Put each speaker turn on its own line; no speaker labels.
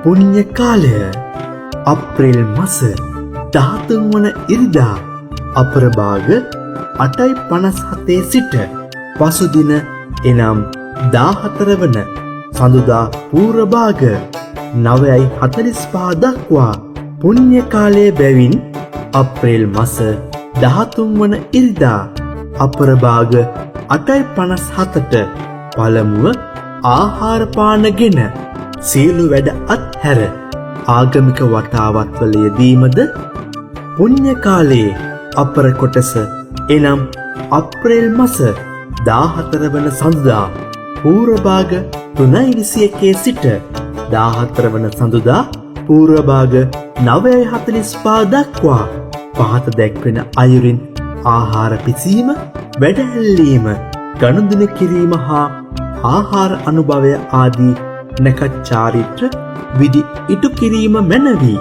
පුණ්‍ය කාලය අප්‍රේල් මාස 13 වන ඉරිදා අපරභාග 8:57 සිට පසුදින එනම් 14 වන සඳුදා පූර්ව භාග 9:45 දක්වා පුණ්‍ය කාලයේ බැවින් අප්‍රේල් මාස 13 වන ඉරිදා අපරභාග 8:57ට පළමුව ආහාර පානගෙන සියලු වැඩ අත්හැර ආගමික වතාවත්වල යෙදීමද පුණ්‍ය කාලයේ අපර කොටස එනම් අප්‍රේල් මාස 14 වන සඳුදා පූර්ව භාග 3:21 සිට 14 වන සඳුදා පූර්ව භාග 9:45 දක්වා පහත දැක්වෙන අයුරින් ආහාර පිසීම, වැඩහැල්ලීම, ගනුදෙනු කිරීම හා ආහාර අනුභවය ආදී නැකත් චාරිත්‍ර විධි ඉටු කිරීම මැනවි.